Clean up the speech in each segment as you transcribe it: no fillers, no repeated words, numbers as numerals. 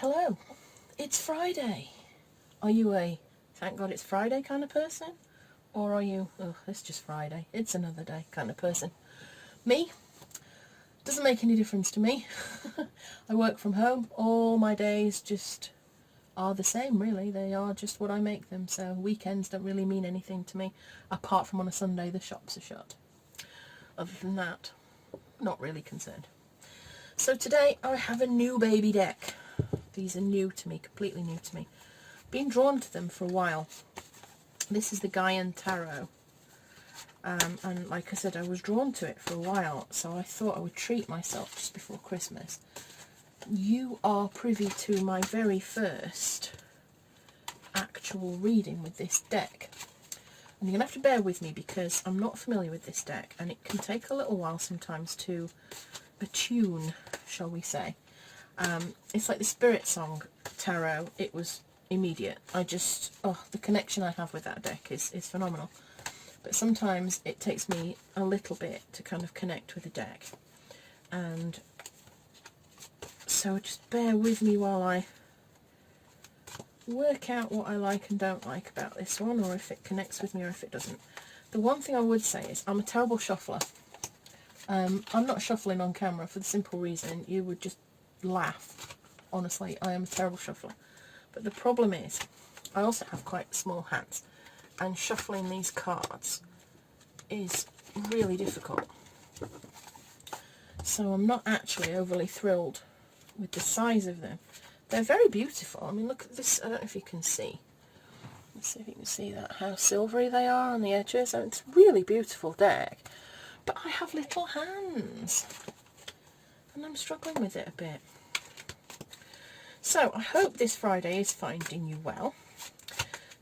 Hello, it's Friday. Are you a thank God it's Friday kind of person? Or are you, oh, it's just Friday, it's another day kind of person? Me? Doesn't make any difference to me. I work from home. All my days just are the same, really. They are just what I make them. So weekends don't really mean anything to me, apart from on a Sunday the shops are shut. Other than that, not really concerned. So today I have a new baby deck. These are new to me, completely new to me. Been drawn to them for a while. This is the Gaian Tarot. And like I said, I was drawn to it for a while, so I thought I would treat myself just before Christmas. You are privy to my very first actual reading with this deck. And you're going to have to bear with me because I'm not familiar with this deck, and it can take a little while sometimes to attune, shall we say. It's like the Spirit Song Tarot. It was immediate. The connection I have with that deck is phenomenal. But sometimes it takes me a little bit to kind of connect with the deck. And so just bear with me while I work out what I like and don't like about this one, or if it connects with me or if it doesn't. The one thing I would say is I'm a terrible shuffler. I'm not shuffling on camera for the simple reason you would just laugh. Honestly, I am a terrible shuffler. But the problem is I also have quite small hands, and shuffling these cards is really difficult. So I'm not actually overly thrilled with the size of them. They're very beautiful. I mean, look at this. I don't know if you can see. Let's see if you can see that, how silvery they are on the edges. It's a really beautiful deck. But I have little hands, and I'm struggling with it a bit. So I hope this Friday is finding you well.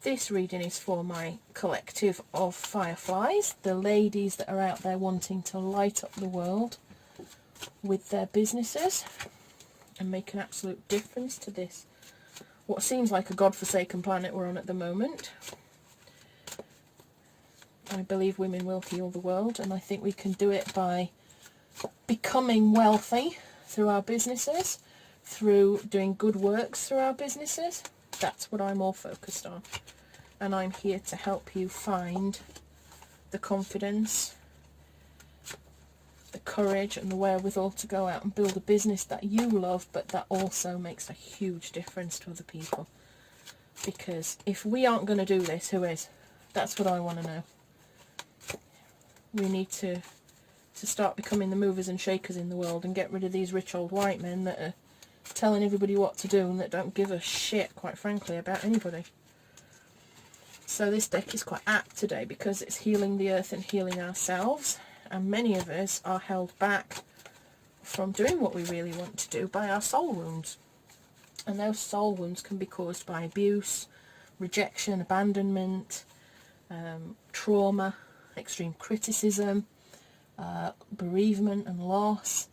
This reading is for my collective of fireflies, the ladies that are out there wanting to light up the world with their businesses and make an absolute difference to this, what seems like a godforsaken planet we're on at the moment. I believe women will heal the world, and I think we can do it by becoming wealthy through our businesses, through doing good works through our businesses. That's what I'm all focused on. And I'm here to help you find the confidence, the courage and the wherewithal to go out and build a business that you love, but that also makes a huge difference to other people. Because if we aren't going to do this, who is? That's what I want to know. We need to start becoming the movers and shakers in the world and get rid of these rich old white men that are telling everybody what to do and that don't give a shit, quite frankly, about anybody. So this deck is quite apt today because it's healing the earth and healing ourselves, and many of us are held back from doing what we really want to do by our soul wounds. And those soul wounds can be caused by abuse, rejection, abandonment, trauma, extreme criticism, bereavement and loss.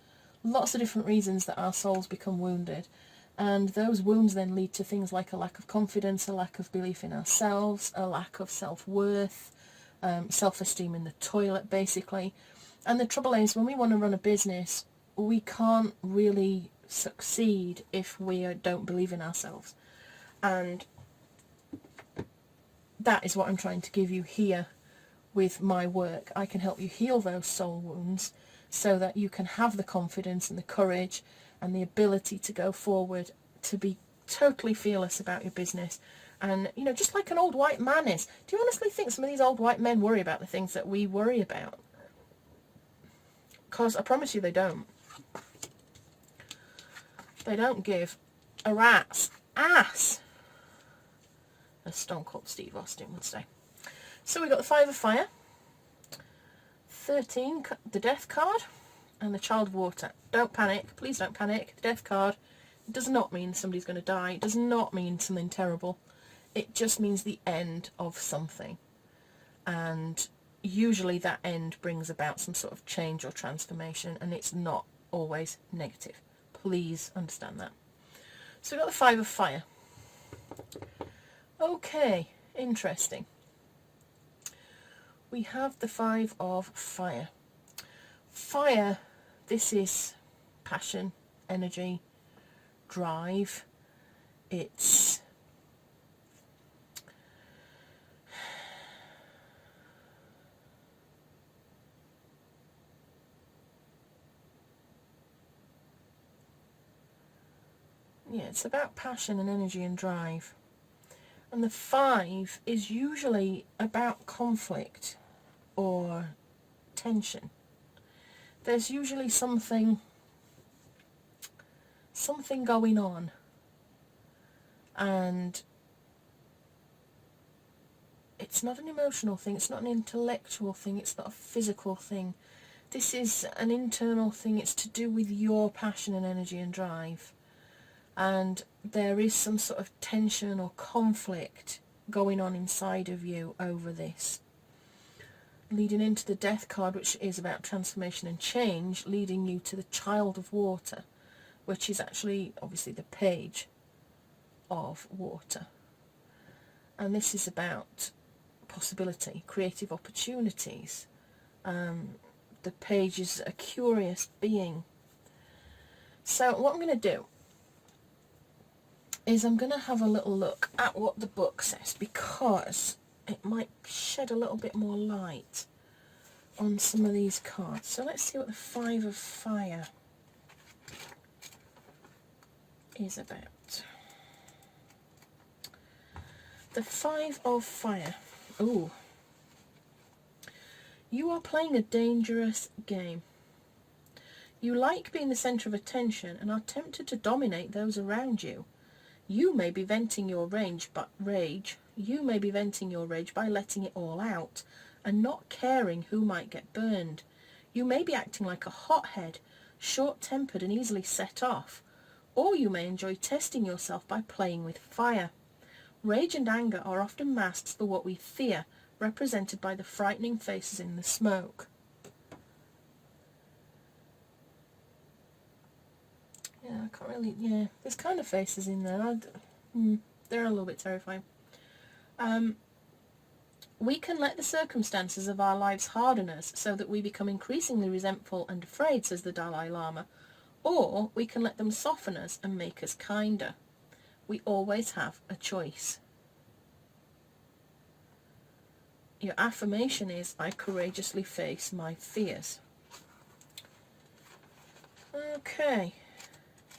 Lots of different reasons that our souls become wounded, and those wounds then lead to things like a lack of confidence, a lack of belief in ourselves, a lack of self-worth, self-esteem in the toilet, basically. And the trouble is, when we want to run a business, we can't really succeed if we don't believe in ourselves. And that is what I'm trying to give you here with my work. I can help you heal those soul wounds so that you can have the confidence and the courage and the ability to go forward, to be totally fearless about your business. And, you know, just like an old white man is. Do you honestly think some of these old white men worry about the things that we worry about? Because I promise you they don't. They don't give a rat's ass, as Stone Cold Steve Austin would say. So we've got the Five of Fire, 13, the Death card, and the Child of Water. Don't panic, please don't panic. The Death card does not mean somebody's going to die. It does not mean something terrible. It just means the end of something. And usually that end brings about some sort of change or transformation, and it's not always negative. Please understand that. So we've got the Five of Fire. Okay, interesting. We have the Five of Fire. Fire, this is passion, energy, drive, It's it's about passion and energy and drive. And the 5 is usually about conflict or tension. There's usually something going on, and it's not an emotional thing, it's not an intellectual thing, it's not a physical thing. This is an internal thing. It's to do with your passion and energy and drive. And there is some sort of tension or conflict going on inside of you over this. Leading into the Death card, which is about transformation and change, leading you to the Child of Water, which is actually obviously the Page of Water. And this is about possibility, creative opportunities. The Page is a curious being. So what I'm going to do is I'm going to have a little look at what the book says, because it might shed a little bit more light on some of these cards. So let's see what the 5 of Fire is about. The 5 of Fire. Ooh. You are playing a dangerous game. You like being the centre of attention and are tempted to dominate those around you. You may be venting your rage by letting it all out and not caring who might get burned. You may be acting like a hothead, short-tempered and easily set off, or you may enjoy testing yourself by playing with fire. Rage and anger are often masks for what we fear, represented by the frightening faces in the smoke. Yeah, I can't really, there's kind of faces in there. They're a little bit terrifying. We can let the circumstances of our lives harden us so that we become increasingly resentful and afraid, says the Dalai Lama, or we can let them soften us and make us kinder. We always have a choice. Your affirmation is, I courageously face my fears. Okay.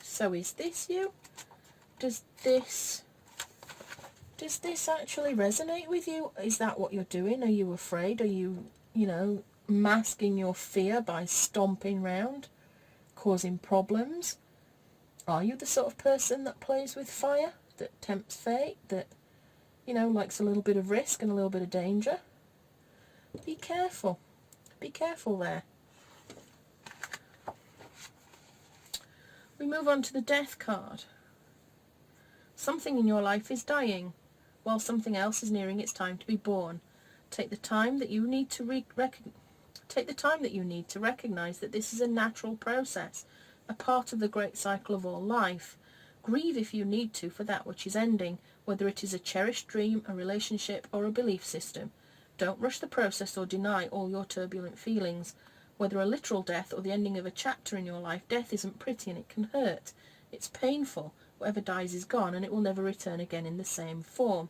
So is this you? Does this actually resonate with you? Is that what you're doing? Are you afraid? Are you, masking your fear by stomping round, causing problems? Are you the sort of person that plays with fire, that tempts fate, that, likes a little bit of risk and a little bit of danger? Be careful. Be careful there. We move on to the Death card. Something in your life is dying, while something else is nearing its time to be born. Take the time that you need to recognize that this is a natural process, a part of the great cycle of all life. Grieve if you need to for that which is ending, whether it is a cherished dream, a relationship, or a belief system. Don't rush the process or deny all your turbulent feelings. Whether a literal death or the ending of a chapter in your life, death isn't pretty and it can hurt. It's painful. Whatever dies is gone, and it will never return again in the same form.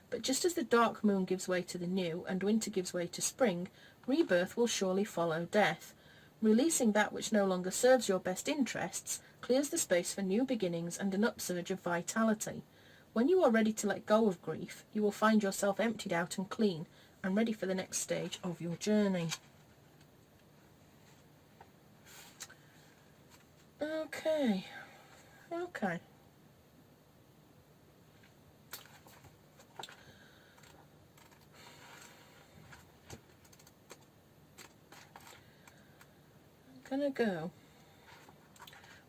But just as the dark moon gives way to the new, and winter gives way to spring, rebirth will surely follow death. Releasing that which no longer serves your best interests clears the space for new beginnings and an upsurge of vitality. When you are ready to let go of grief, you will find yourself emptied out and clean, and ready for the next stage of your journey. Okay. I'm going to go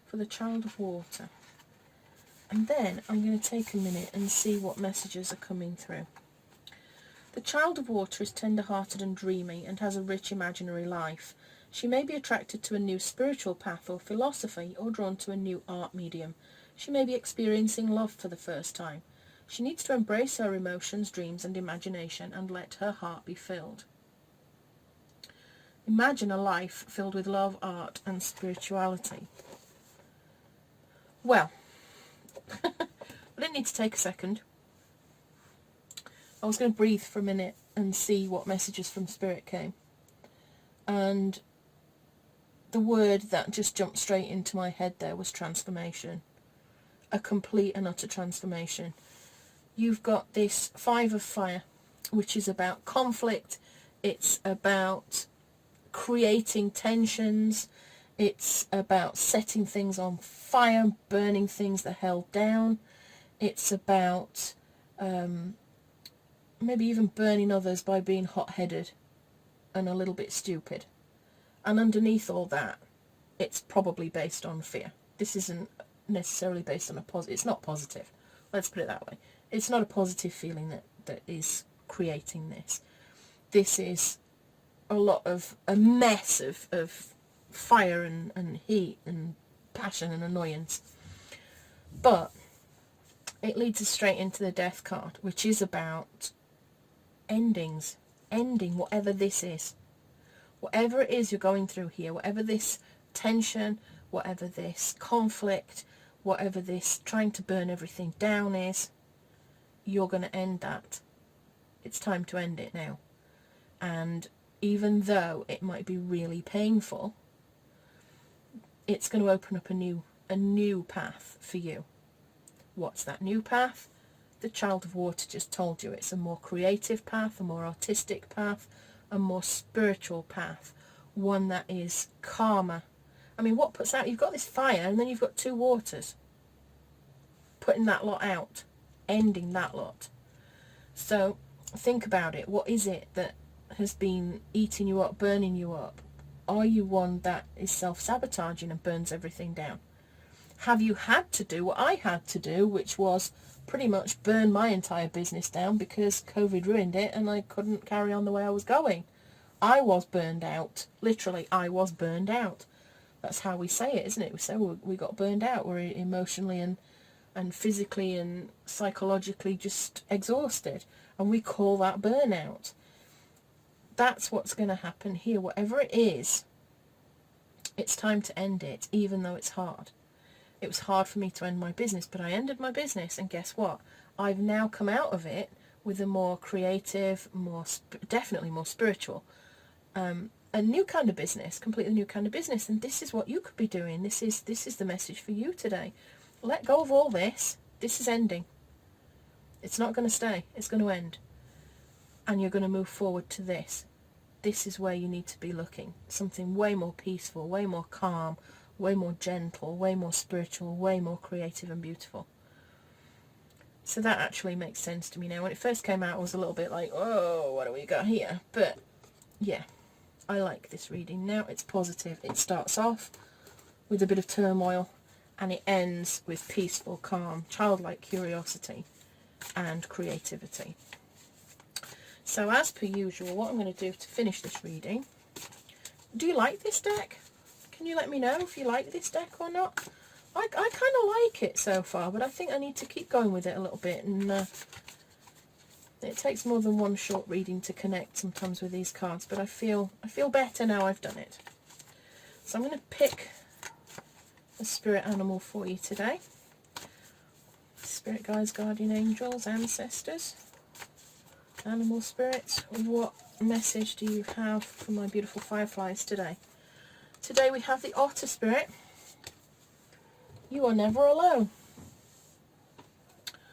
for the Child of Water. And then I'm going to take a minute and see what messages are coming through. The Child of Water is tender-hearted and dreamy and has a rich imaginary life. She may be attracted to a new spiritual path or philosophy, or drawn to a new art medium. She may be experiencing love for the first time. She needs to embrace her emotions, dreams and imagination and let her heart be filled. Imagine a life filled with love, art and spirituality. Well, I might need to take a second. I was going to breathe for a minute and see what messages from Spirit came. And the word that just jumped straight into my head there was transformation. A complete and utter transformation. You've got this 5 of fire, which is about conflict. It's about creating tensions. It's about setting things on fire, burning things that held down. It's about maybe even burning others by being hot-headed and a little bit stupid. And underneath all that, it's probably based on fear. This isn't necessarily based on a positive. It's not positive. Let's put it that way. It's not a positive feeling that is creating this. This is a mess of fire and heat and passion and annoyance. But it leads us straight into the Death card, which is about endings. Ending whatever this is. Whatever it is you're going through here, whatever this tension, whatever this conflict, whatever this trying to burn everything down is, you're going to end that. It's time to end it now. And even though it might be really painful, it's going to open up a new path for you. What's that new path? The Child of Water just told you. It's a more creative path, a more artistic path, a more spiritual path, one that is calmer. I mean, what puts out? You've got this fire and then you've got 2 waters. Putting that lot out, ending that lot. So think about it. What is it that has been eating you up, burning you up? Are you one that is self-sabotaging and burns everything down? Have you had to do what I had to do, which was pretty much burn my entire business down because COVID ruined it and I couldn't carry on the way I was going? I was burned out. Literally, I was burned out. That's how we say it, isn't it? We say we got burned out. We're emotionally and physically and psychologically just exhausted. And we call that burnout. That's what's going to happen here. Whatever it is, it's time to end it, even though it's hard. It was hard for me to end my business, but I ended my business, and guess what? I've now come out of it with a more creative, definitely more spiritual, a new kind of business, completely new kind of business. And this is what you could be doing. This is the message for you today. Let go of all this. This is ending. It's not going to stay. It's going to end. And you're going to move forward to this. This is where you need to be looking. Something way more peaceful, way more calm, way more gentle, way more spiritual, way more creative and beautiful. So that actually makes sense to me now. When it first came out, I was a little bit like, oh, what do we got here? But yeah, I like this reading. Now it's positive. It starts off with a bit of turmoil and it ends with peaceful, calm, childlike curiosity and creativity. So as per usual, what I'm going to do to finish this reading, do you like this deck? Can you let me know if you like this deck or not? I kind of like it so far, but I think I need to keep going with it a little bit. And it takes more than one short reading to connect sometimes with these cards, but I feel better now I've done it. So I'm going to pick a spirit animal for you today. Spirit guides, guardian angels, ancestors, animal spirits. What message do you have for my beautiful fireflies today? Today we have the otter spirit. You are never alone.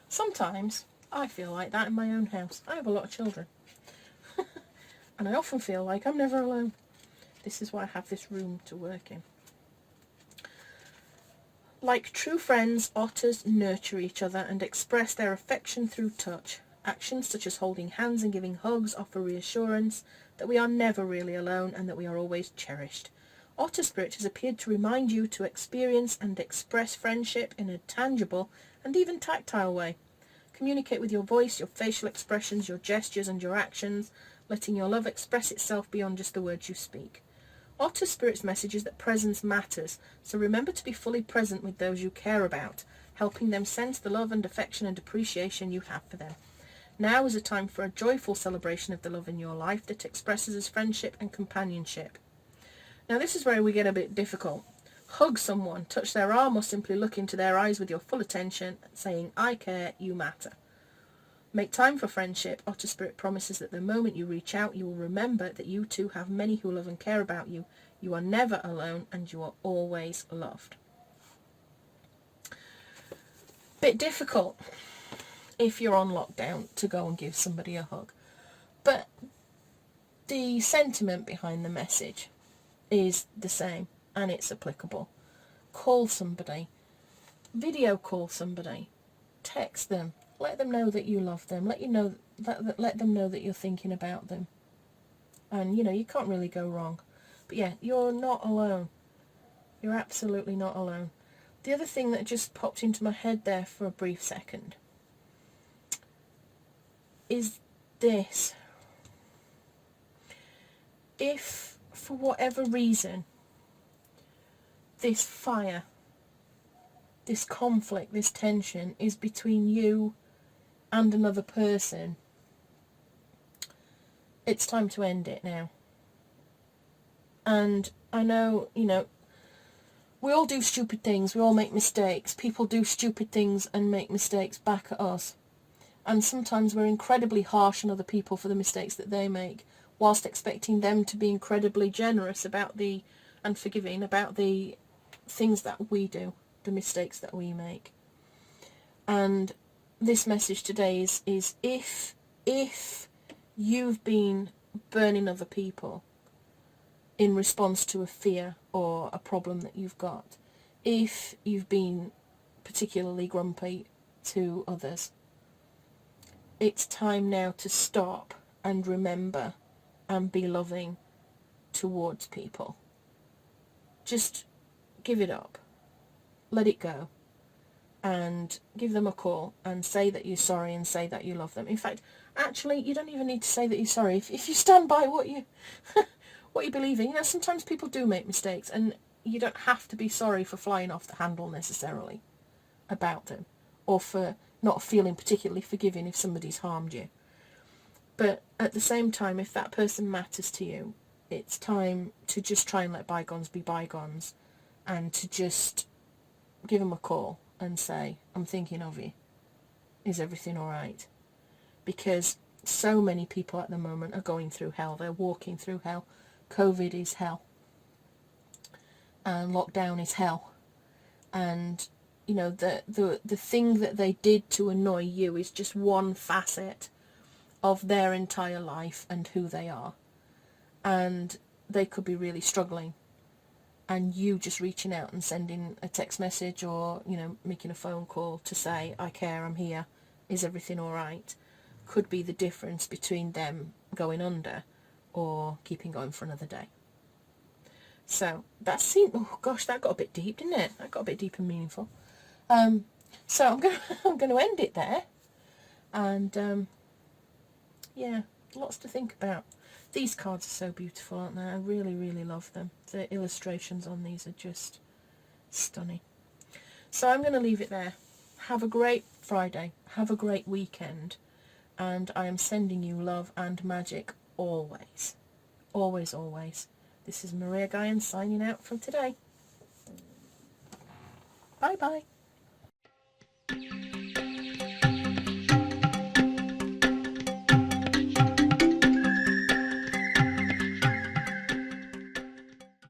Sometimes I feel like that in my own house. I have a lot of children. And I often feel like I'm never alone. This is why I have this room to work in. Like true friends, otters nurture each other and express their affection through touch. Actions such as holding hands and giving hugs offer reassurance that we are never really alone and that we are always cherished. Otter Spirit has appeared to remind you to experience and express friendship in a tangible and even tactile way. Communicate with your voice, your facial expressions, your gestures and your actions, letting your love express itself beyond just the words you speak. Otter Spirit's message is that presence matters, so remember to be fully present with those you care about, helping them sense the love and affection and appreciation you have for them. Now is a time for a joyful celebration of the love in your life that expresses as friendship and companionship. Now this is where we get a bit difficult. Hug someone, touch their arm, or simply look into their eyes with your full attention, saying, I care, you matter. Make time for friendship. Otter Spirit promises that the moment you reach out, you will remember that you too have many who love and care about you. You are never alone, and you are always loved. Bit difficult if you're on lockdown to go and give somebody a hug. But the sentiment behind the message is the same, and it's applicable. Call somebody, video call somebody, text them, let them know that you love them, let them know that you're thinking about them. And, you can't really go wrong. But yeah, you're not alone. You're absolutely not alone. The other thing that just popped into my head there for a brief second is this. If, for whatever reason, this fire, this conflict, this tension is between you and another person, it's time to end it now. And I know, we all do stupid things, we all make mistakes. People do stupid things and make mistakes back at us. And sometimes we're incredibly harsh on other people for the mistakes that they make, whilst expecting them to be incredibly generous and forgiving about the things that we do, the mistakes that we make. And this message today is if you've been burning other people in response to a fear or a problem that you've got, if you've been particularly grumpy to others, it's time now to stop and remember and be loving towards people. Just give it up, let it go, and give them a call and say that you're sorry and say that you love them. In fact, actually, you don't even need to say that you're sorry if you stand by what you what you believe in. Sometimes people do make mistakes, and you don't have to be sorry for flying off the handle necessarily about them, or for not feeling particularly forgiving if somebody's harmed you. But at the same time, if that person matters to you, it's time to just try and let bygones be bygones, and to just give them a call and say, I'm thinking of you. Is everything all right? Because so many people at the moment are going through hell. They're walking through hell. COVID is hell. And lockdown is hell. And, the thing that they did to annoy you is just one facet of their entire life and who they are. And they could be really struggling. And you just reaching out and sending a text message or, making a phone call to say, I care, I'm here, is everything all right, could be the difference between them going under or keeping going for another day. So that got a bit deep, didn't it? That got a bit deep and meaningful. So I'm gonna end it there. And yeah, lots to think about. These cards are so beautiful, aren't they? I really, really love them. The illustrations on these are just stunning. So I'm going to leave it there. Have a great Friday. Have a great weekend. And I am sending you love and magic always. Always, always. This is Maria Gaian signing out from today. Bye-bye.